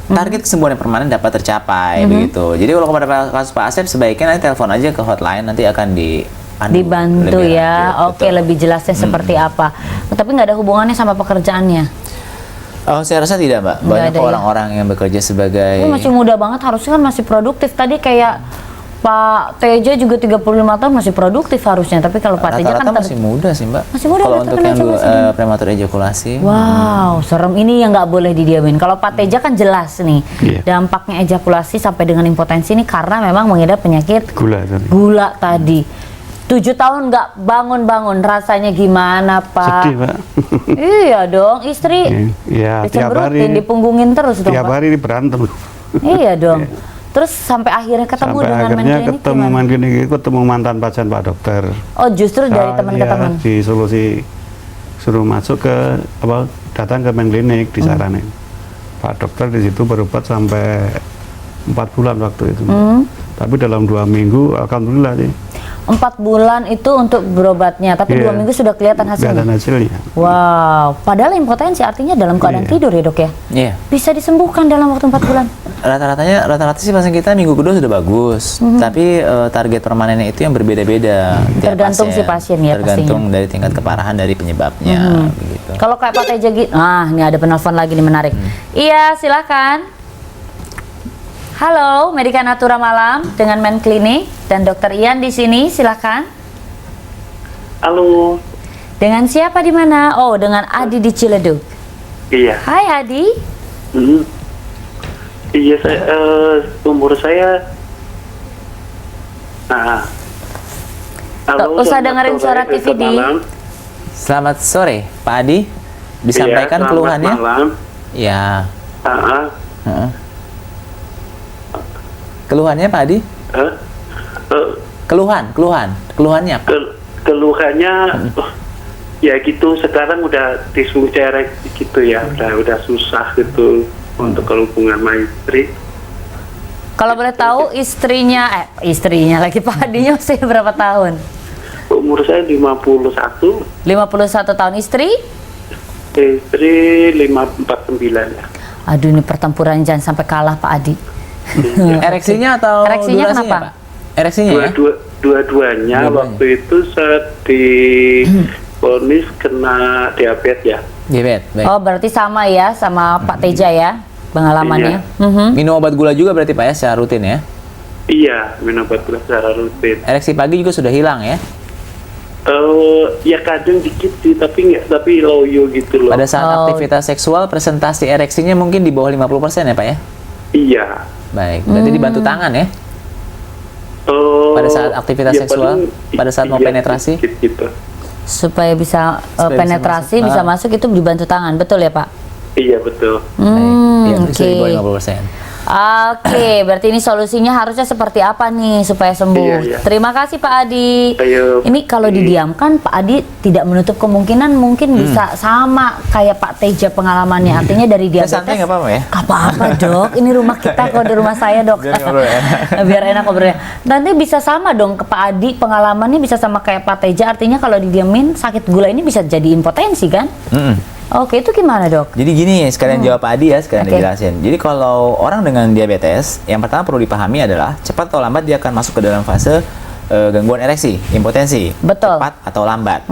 target kesembuhan yang permanen dapat tercapai begitu. Jadi kalau kepada kasus Pak Asep sebaiknya nanti telepon aja ke hotline, nanti akan dibantu lebih ya. lanjut, Oke, betul. lebih jelasnya seperti apa. Tapi nggak ada hubungannya sama pekerjaannya. Oh, saya rasa tidak, Mbak. Banyak ada ya? orang-orang yang bekerja sebagai Tapi masih muda banget, harusnya kan masih produktif. Tadi kayak Pak Teja juga 35 tahun masih produktif harusnya. Tapi kalau Pak Teja rata-rata kan masih muda sih, Mbak. Masih muda, Kalau berarti untuk kan yang ejakulasi. prematur ejakulasi. Wow, serem. Ini yang nggak boleh didiamin. Kalau Pak Teja kan jelas nih, Iya. dampaknya ejakulasi sampai dengan impotensi ini karena memang mengidap penyakit Gula tadi. gula tadi. 7 tahun nggak bangun-bangun, rasanya gimana Pak? Sedih, Pak. Iya dong, istri Iya, tiap dicemberutin, hari. dipunggungin terus dong Tiap Pak. hari ini berantem. Iya dong. Terus sampai akhirnya ketemu Sampai dengan akhirnya Menklinik ketemu gimana? Menklinik itu, ketemu mantan pasien Pak Dokter. Oh justru dari teman ke Iya, teman. di solusi suruh masuk ke datang ke Menklinik disaranin. Pak Dokter di situ berobat sampai 4 bulan waktu itu. Tapi dalam 2 minggu alhamdulillah sih 4 bulan itu untuk berobatnya, tapi Iya. 2 minggu sudah kelihatan hasilnya. kelihatan hasilnya. Wow, padahal impotensi artinya dalam keadaan Iya. tidur ya dok ya? Iya. Bisa disembuhkan dalam waktu 4 bulan? Rata-rata sih pasien kita minggu kedua sudah bagus. Tapi target permanennya itu yang berbeda-beda. tiap Tergantung si pasien ya Tergantung dari tingkat keparahan dari penyebabnya begitu. Kalau kayak Pak Teja gitu, ini ada penelpon lagi nih menarik. Iya, silakan. Halo, Medika Natura Malam dengan Menklinik dan Dokter Ian di sini, silakan. Halo, Dengan siapa di mana? Oh, dengan Adi di Ciledug. iya. Hai Adi. Hmm. Iya, umur saya. Nggak usah selamat dengerin sore, suara TV besok di. malam. Selamat sore, Pak Adi. Disampaikan Iya, keluhannya? Selamat malam. Ya. Ah, Heeh. Keluhannya Pak Adi? Keluhannya apa? Keluhannya, ya gitu. Sekarang udah disfungsi ereksi gitu ya, udah susah gitu untuk hubungan sama istri. Kalau boleh tahu istrinya lagi Pak Adinya usia berapa tahun? Umur saya 51, 51 tahun, istri? istri 549 ya. Aduh, ini pertempuran jangan sampai kalah Pak Adi. Ereksinya atau Ereksinya durasinya, kenapa? Pak? Ereksinya ya? Dua-duanya waktu itu saat divonis kena diabetes ya. Diabetes, baik. Oh, berarti sama ya sama Pak Teja ya pengalamannya. Minum obat gula juga berarti Pak ya secara rutin ya? Iya, minum obat gula secara rutin. Ereksi pagi juga sudah hilang ya? Ya kadang dikit sih, tapi loyo gitu loh. Pada saat aktivitas seksual, presentasi ereksinya mungkin di bawah 50% ya Pak ya? Iya. Baik, berarti dibantu tangan ya? Pada saat aktivitas ya seksual, paling pada saat mau iya, penetrasi? dikit gitu. Supaya bisa Supaya bisa penetrasi masuk. bisa masuk itu dibantu tangan, betul ya Pak? Iya betul. Iya, Oke. sudah di bawah 50%. Oke, berarti ini solusinya harusnya seperti apa nih supaya sembuh? Iya, iya. Terima kasih Pak Adi. Ayo. Ini kalau didiamkan Pak Adi tidak menutup kemungkinan mungkin bisa sama kayak Pak Teja pengalamannya. Artinya dari Saya diabetes. santai nggak apa-apa ya? Gak apa-apa dok, ini rumah kita kok di rumah saya dok. Biar ngobrol ya. Biar enak ngobrolnya. Nanti bisa sama dong ke Pak Adi, pengalamannya bisa sama kayak Pak Teja. Artinya kalau didiamin sakit gula ini bisa jadi impotensi kan? Oke, itu gimana dok? Jadi gini, sekalian jawab Pak Adi ya, sekalian Oke. dijelasin. Jadi kalau orang dengan diabetes, yang pertama perlu dipahami adalah cepat atau lambat dia akan masuk ke dalam fase gangguan ereksi, impotensi. Betul. Cepat atau lambat.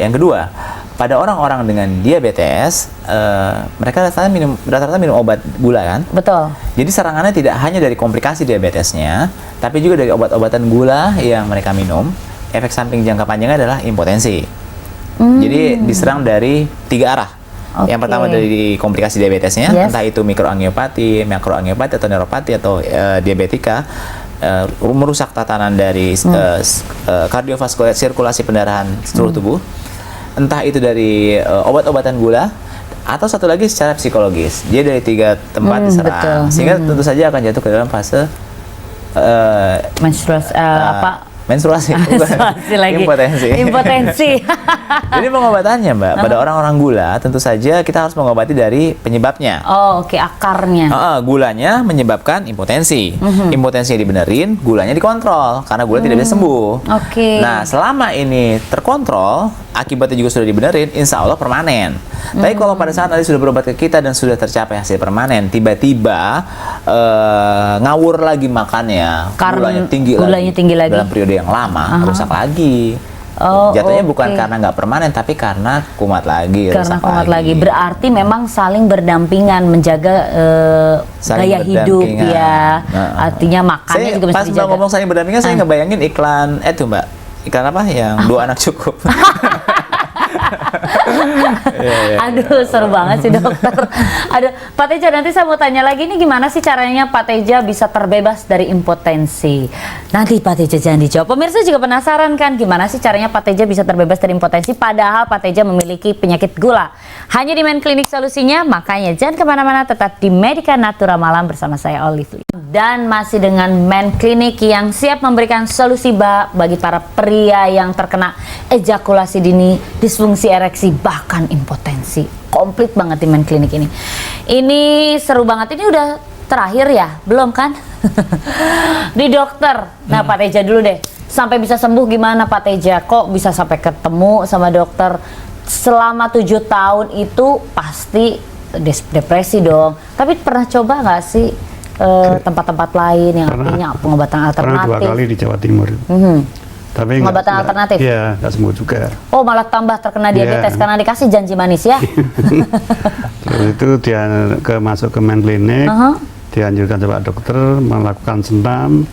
Yang kedua, pada orang-orang dengan diabetes, mereka rata-rata minum obat gula kan? Betul. Jadi serangannya tidak hanya dari komplikasi diabetesnya, tapi juga dari obat-obatan gula yang mereka minum. Efek samping jangka panjangnya adalah impotensi. Jadi diserang dari 3 arah. Yang Oke. pertama dari komplikasi diabetesnya, Yes. entah itu mikroangiopati, makroangiopati atau neuropati atau diabetika, merusak tatanan dari kardiovaskular sirkulasi pendarahan seluruh tubuh. Entah itu dari obat-obatan gula, atau satu lagi secara psikologis. Dia dari 3 tempat diserang, betul. sehingga tentu saja akan jatuh ke dalam fase Menstruasi menstruasi, bukan. Menstruasi lagi. Impotensi. Impotensi. Jadi pengobatannya Mbak, pada orang-orang gula tentu saja kita harus mengobati dari penyebabnya. Oh, oke, akarnya. Gulanya menyebabkan impotensi. Impotensinya dibenerin, gulanya dikontrol karena gula tidak bisa sembuh. Oke. Nah, selama ini terkontrol, akibatnya juga sudah dibenerin, insya Allah permanen. Tapi kalau pada saat nanti sudah berobat ke kita dan sudah tercapai hasil permanen, tiba-tiba ngawur lagi makannya, Karena gulanya tinggi lagi lagi. dalam periode yang lama, rusak lagi. Oh, Jatuhnya bukan oke. karena nggak permanen, tapi karena kumat lagi, Karena rusak kumat lagi. Berarti memang saling berdampingan menjaga Saling gaya hidup berdampingan. ya. Artinya makannya Saya juga mesti pas Mbak dijaga. ngomong saling berdampingan, saya ngebayangin iklan itu Mbak. Iklan apa yang 2 anak cukup? Aduh, seru banget sih dokter. Aduh, Pak Teja, nanti saya mau tanya lagi nih, gimana sih caranya Pak Teja bisa terbebas dari impotensi? Nanti Pak Teja jangan dijawab. Pemirsa juga penasaran kan, gimana sih caranya Pak Teja bisa terbebas dari impotensi padahal Pak Teja memiliki penyakit gula? Hanya di Main Klinik solusinya, makanya jangan kemana-mana, tetap di Medika Natura Malam bersama saya Olive Lee. Dan masih dengan Main Klinik yang siap memberikan solusi bagi para pria yang terkena ejakulasi dini, disfungsi ereksi, bahkan impotensi. Komplit banget di Main Klinik ini. Ini seru banget. Ini udah terakhir ya? Belum kan? Di dokter. Nah, Pak Teja dulu deh. Sampai bisa sembuh gimana Pak Teja? Kok bisa sampai ketemu sama dokter? Selama 7 tahun itu pasti depresi dong. Tapi pernah coba nggak sih tempat-tempat lain yang artinya pengobatan Pernah 2 alternatif? kali di Jawa Timur. Tapi Pengobatan alternatif? Iya, nggak sembuh juga. Oh, malah tambah terkena diabetes karena dikasih janji manis ya? Terus itu dia masuk ke Main Klinik, dianjurkan coba dokter melakukan senam,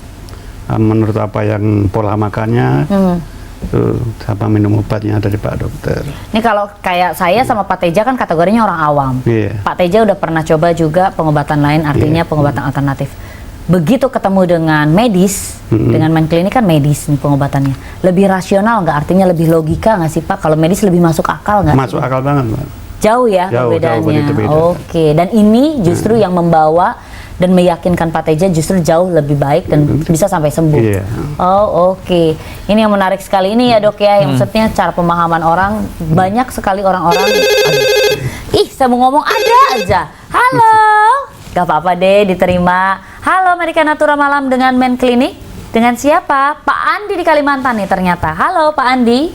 menurut apa yang pola makannya, sama minum obatnya dari Pak Dokter. Ini kalau kayak saya sama Pak Teja kan kategorinya orang awam. Iya. Pak Teja udah pernah coba juga pengobatan lain, artinya pengobatan alternatif. Begitu ketemu dengan medis, dengan Main Klinik kan medis nih pengobatannya. Lebih rasional nggak? Artinya lebih logika nggak sih Pak? Kalau medis lebih masuk akal nggak? Masuk akal banget, Pak. Jauh ya Jauh, perbedaannya. begitu beda. Oke, dan ini justru yang membawa dan meyakinkan Pak Teja justru jauh lebih baik dan bisa sampai sembuh. Iya. Oh, oke. Ini yang menarik sekali ini ya Dok ya, yang maksudnya cara pemahaman orang, banyak sekali orang-orang. Ih, saya mau ngomong ada aja. Halo. Gak apa-apa deh, diterima. Halo Medika Natura Malam dengan Main Klinik. Dengan siapa? Pak Andi di Kalimantan nih ternyata. Halo Pak Andi.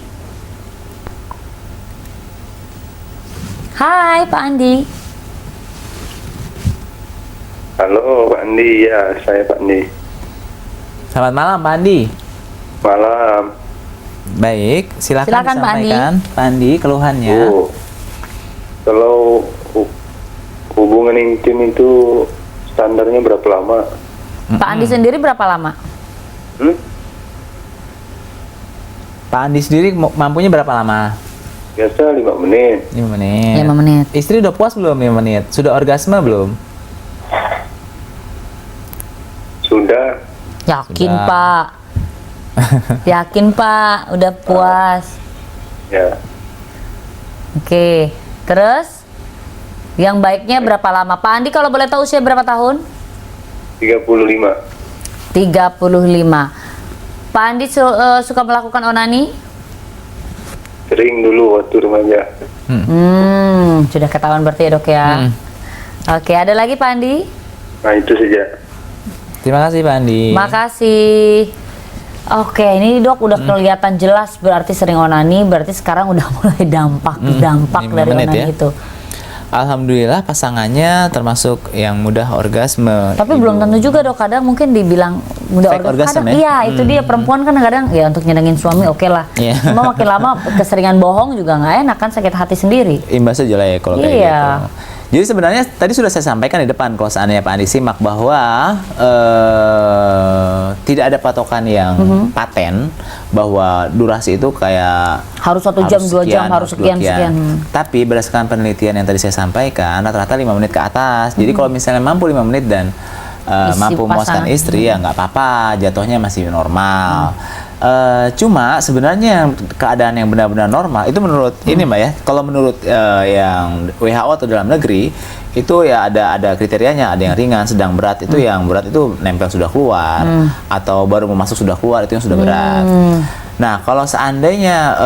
Hai Pak Andi. Halo Pak Andi, ya saya Pak Andi. Selamat malam Pak Andi. Malam. Baik, silakan Silakan, Pak Andi. disampaikan Pak Andi keluhannya. Kalau hubungan intim itu standarnya berapa lama? Pak Andi sendiri berapa lama? Pak Andi sendiri mampunya berapa lama? Biasa 5 menit. 5 menit. 5 menit. Istri udah puas belum 5 menit? Sudah orgasme belum? Sudah. Yakin Sudah. Pak? Yakin Pak? Udah puas? Ya. Oke. Terus? Yang baiknya berapa lama? Pak Andi kalau boleh tahu usia berapa tahun? 35. 35. Pak Andi suka melakukan onani? Sering dulu waktu remaja. Sudah ketahuan berarti ya Dok ya. Oke, ada lagi Pak Andi? Nah itu saja. Terima kasih Pak Andi. Makasih. Oke, ini Dok udah kelihatan jelas berarti sering onani, berarti sekarang udah mulai dampak 5 dari menit onani ya. itu. Alhamdulillah pasangannya termasuk yang mudah orgasme. Tapi Ibu. belum tentu juga Dok, kadang mungkin dibilang mudah Fake orgasm kadang, ya? iya itu dia, perempuan kan kadang ya untuk nyenengin suami oke lah. Iya. Cuma makin lama keseringan bohong juga nggak enak kan, sakit hati sendiri. Imbas aja lah ya kalau kayak Iya. gitu. Jadi sebenarnya tadi sudah saya sampaikan di depan kalau seandainya Pak Andi simak bahwa tidak ada patokan yang paten bahwa durasi itu kayak Harus 1 jam, 2 jam, harus sekian. Tapi berdasarkan penelitian yang tadi saya sampaikan rata-rata 5 menit ke atas. Jadi kalau misalnya mampu 5 menit dan mampu memuaskan istri ya nggak apa-apa, jatuhnya masih normal. Cuma sebenarnya keadaan yang benar-benar normal itu menurut ini Mbak ya, kalau menurut yang WHO atau dalam negeri itu ya ada kriterianya, ada yang ringan, sedang, berat. Itu yang berat itu nempel sudah keluar atau baru mau masuk sudah keluar, itu yang sudah berat. Nah kalau seandainya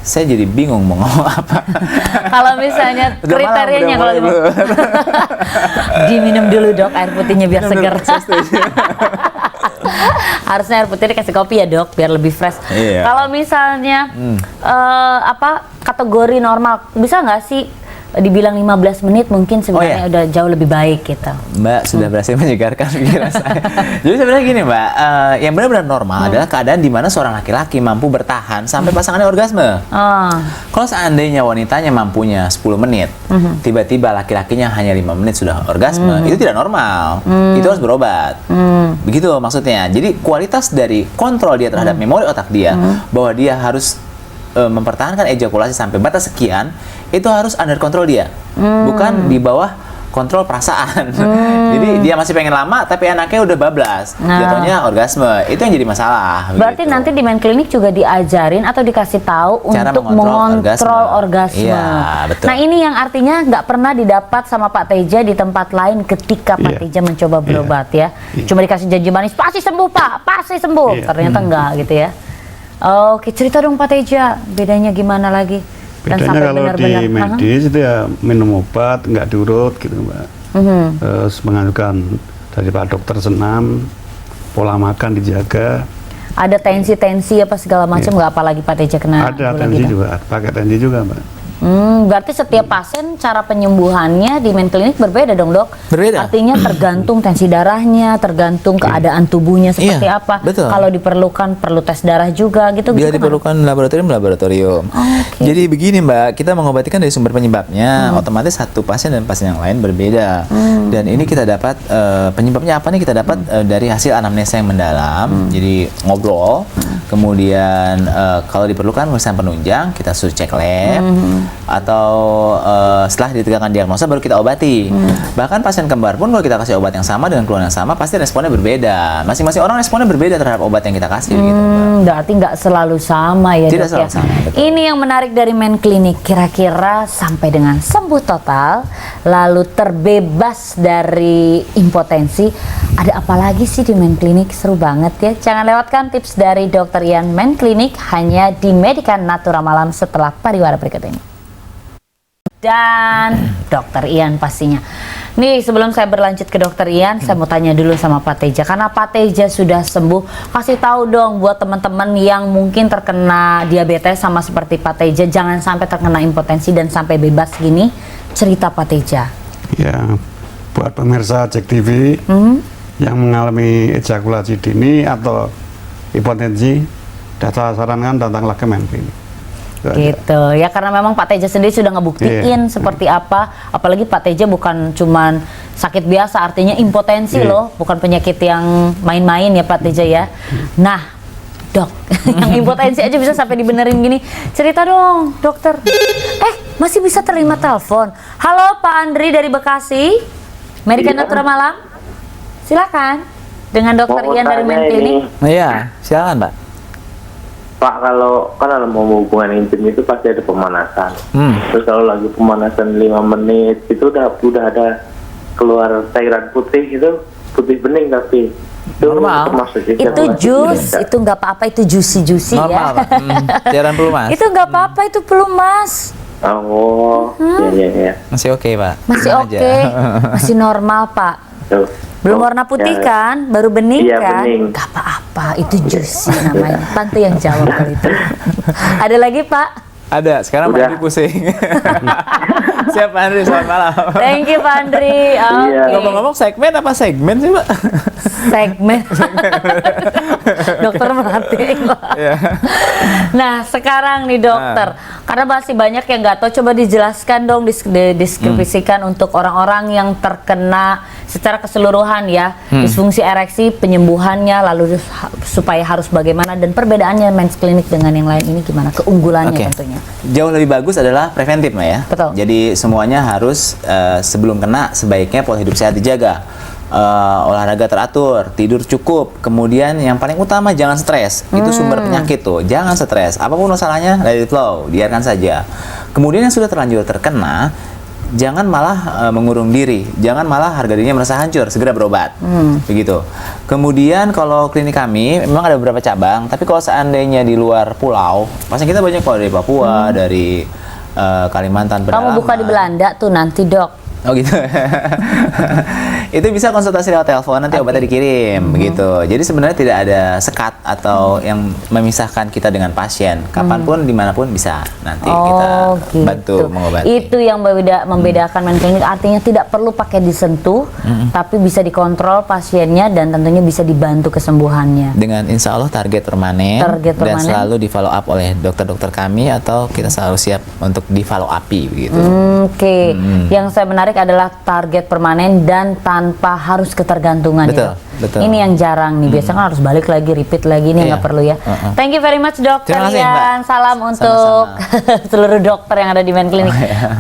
saya jadi bingung mau ngomong apa. Kalau misalnya Udah malam, kriterianya udah kalau mulai diminum dulu Dok air putihnya biar Minum segar. dulu, saya setuju. Harusnya air putih dikasih kopi ya Dok biar lebih fresh. Iya. Kalau misalnya apa kata kategori normal. Bisa nggak sih dibilang 15 menit mungkin sebenarnya udah jauh lebih baik gitu. Mbak sudah berhasil menyegarkan pikiran saya. Jadi sebenarnya gini Mbak, yang benar-benar normal adalah keadaan di mana seorang laki-laki mampu bertahan sampai pasangannya orgasme. Kalau seandainya wanitanya mampunya 10 menit, tiba-tiba laki-lakinya hanya 5 menit sudah orgasme, itu tidak normal. Itu harus berobat. Begitu maksudnya. Jadi kualitas dari kontrol dia terhadap memori otak dia, bahwa dia harus mempertahankan ejakulasi sampai batas sekian, itu harus under kontrol dia, bukan di bawah kontrol perasaan. Jadi dia masih pengen lama, tapi anaknya udah bablas, jatuhnya orgasme. Itu yang jadi masalah. Berarti begitu. nanti di main klinik juga diajarin atau dikasih tahu Cara untuk mengontrol orgasme. Iya, betul. Nah ini yang artinya nggak pernah didapat sama Pak Teja di tempat lain ketika Pak Teja mencoba berobat ya. Cuma dikasih janji manis, pasti sembuh Pak, pasti sembuh. Ternyata enggak gitu ya. Oke, cerita dong Pak Teja, bedanya gimana lagi? Dan Bedanya sampai kalau benar-benar di medis itu ya minum obat nggak diurut gitu Mbak. Terus mengajukan dari Pak Dokter senam, pola makan dijaga. ada tensi-tensi apa segala macam nggak, apalagi Pak Teja kena Ada gula tensi gitu? juga, pakai tensi juga Mbak. Berarti setiap pasien cara penyembuhannya di main klinik berbeda dong dok? Berbeda. Artinya tergantung tensi darahnya, tergantung keadaan tubuhnya seperti Iya, apa. betul. Kalau diperlukan perlu tes darah juga gitu. Bila gitu kan? diperlukan laboratorium. Oke. Jadi begini Mbak, kita mengobati kan dari sumber penyebabnya, otomatis satu pasien dan pasien yang lain berbeda. Dan ini kita dapat penyebabnya apa nih, kita dapat dari hasil anamnesa yang mendalam. Jadi ngobrol, kemudian kalau diperlukan pemeriksaan penunjang, kita suruh cek lab, atau setelah ditegakkan diagnosa baru kita obati. Bahkan pasien kembar pun kalau kita kasih obat yang sama dengan keluhan yang sama, pasti responnya berbeda. Masing-masing orang responnya berbeda terhadap obat yang kita kasih. Gitu, Mbak. Berarti nggak selalu sama ya Tidak dok ya. selalu sama, betul. Ini yang menarik dari main klinik, kira-kira sampai dengan sembuh total, lalu terbebas dari impotensi, ada apa lagi sih di main klinik? Seru banget ya. Jangan lewatkan tips dari Dr. Ian Main Klinik hanya di Medika Natura Malam setelah pariwara berikut ini. Dan Dr. Ian pastinya. Nih sebelum saya berlanjut ke Dr. Ian, saya mau tanya dulu sama Pak Teja. Karena Pak Teja sudah sembuh, kasih tahu dong buat teman-teman yang mungkin terkena diabetes sama seperti Pak Teja, jangan sampai terkena impotensi dan sampai bebas gini. Cerita Pak Teja. Ya, buat pemirsa Cek TV yang mengalami ejakulasi dini atau impotensi, saya sarankan datanglah ke main klinik. Itu aja. Gitu ya, karena memang Pak Teja sendiri sudah ngebuktiin seperti apa, apalagi Pak Teja bukan cuman sakit biasa, artinya impotensi loh, bukan penyakit yang main-main ya Pak Teja ya. Nah dok, yang impotensi aja bisa sampai dibenerin gini, cerita dong dokter. Masih bisa terima telepon. Halo Pak Andri dari Bekasi, Medika Natura Malam, silakan dengan Dokter Mau Ian dari Main tanya Klinik. Iya, silakan Mbak. Pak, kalau kan dalam hubungan intim itu pasti ada pemanasan. Terus kalau lagi pemanasan 5 menit itu udah ada keluar cairan putih, itu putih bening tapi itu Normal. termasuk Itu ejakulasi jus, dini, itu nggak apa-apa, itu juicy Normal ya. Pak. Cairan pelumas. Itu nggak apa-apa, itu pelumas. Oh, iya. Masih oke Pak. Masih Tenang oke, aja. masih normal Pak. Tuh. Belum Oh, warna putih ya. kan, baru bening Iya, kan? bening. Gak apa-apa, itu juicy namanya. Tante yang jawab kalau itu. Ada lagi Pak? Ada, sekarang Pak Udah. Andri pusing. Siap Pak Andri, selamat malam. Thank you Pak Andri. Oke. Iya. Ngomong-ngomong segmen apa segmen sih Pak? Segmen. Dokter melatih. Iya. Nah sekarang nih dokter, karena masih banyak yang nggak tahu, coba dijelaskan dong, deskripsikan untuk orang-orang yang terkena secara keseluruhan ya, disfungsi ereksi, penyembuhannya, lalu supaya harus bagaimana, dan perbedaannya mens klinik dengan yang lain ini gimana, keunggulannya Oke. tentunya. Jauh lebih bagus adalah preventif Mbak ya. Betul. Jadi semuanya harus sebelum kena sebaiknya pola hidup sehat dijaga. Olahraga teratur, tidur cukup, kemudian yang paling utama jangan stres. Itu sumber penyakit tuh. Jangan stres. Apapun masalahnya, let it flow, biarkan saja. Kemudian yang sudah terlanjur terkena, jangan malah mengurung diri, jangan malah harga dirinya merasa hancur, segera berobat. Begitu. Kemudian kalau klinik kami memang ada beberapa cabang, tapi kalau seandainya di luar pulau, pasien kita banyak kalau dari Papua, dari Kalimantan Kamu pedalaman. buka di Belanda tuh nanti dok. Oh gitu. Itu bisa konsultasi lewat telepon, nanti obatnya dikirim begitu. Jadi sebenarnya tidak ada sekat atau yang memisahkan kita dengan pasien. Kapanpun, dimanapun bisa. Nanti kita bantu mengobati. Itu yang membedakan klinik, artinya tidak perlu pakai disentuh, tapi bisa dikontrol pasiennya dan tentunya bisa dibantu kesembuhannya. Dengan insya Allah target permanen. Dan selalu di follow up oleh dokter-dokter kami atau kita selalu siap untuk di follow up-i begitu. Oke. Yang saya menarik adalah target permanen dan tanpa harus ketergantungan. Betul, betul. Ini yang jarang nih, biasanya kan harus balik lagi, repeat lagi, nih nggak perlu ya. Thank you very much dokter Ian. Salam untuk seluruh dokter yang ada di Men Klinik.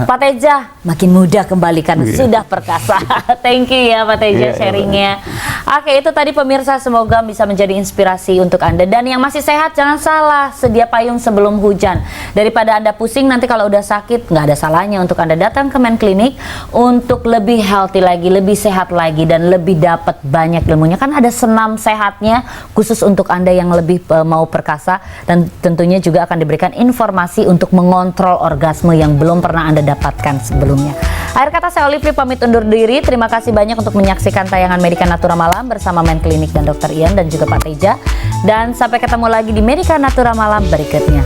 Pak Teja makin muda kembali karena sudah perkasa. Thank you ya Pak Teja sharingnya. Oke, itu tadi pemirsa, semoga bisa menjadi inspirasi untuk Anda. Dan yang masih sehat jangan salah, sedia payung sebelum hujan. Daripada Anda pusing nanti kalau udah sakit, nggak ada salahnya untuk Anda datang ke Men Klinik untuk lebih healthy lagi, lebih sehat lagi, dan lebih dapat banyak ilmunya. Kan ada senam sehatnya khusus untuk Anda yang lebih mau perkasa, dan tentunya juga akan diberikan informasi untuk mengontrol orgasme yang belum pernah Anda dapatkan sebelumnya. Akhir kata, saya Olivia pamit undur diri. Terima kasih banyak untuk menyaksikan tayangan Medika Natura Malam bersama Men Klinik dan Dr. Ian dan juga Pak Teja. Dan sampai ketemu lagi di Medika Natura Malam berikutnya.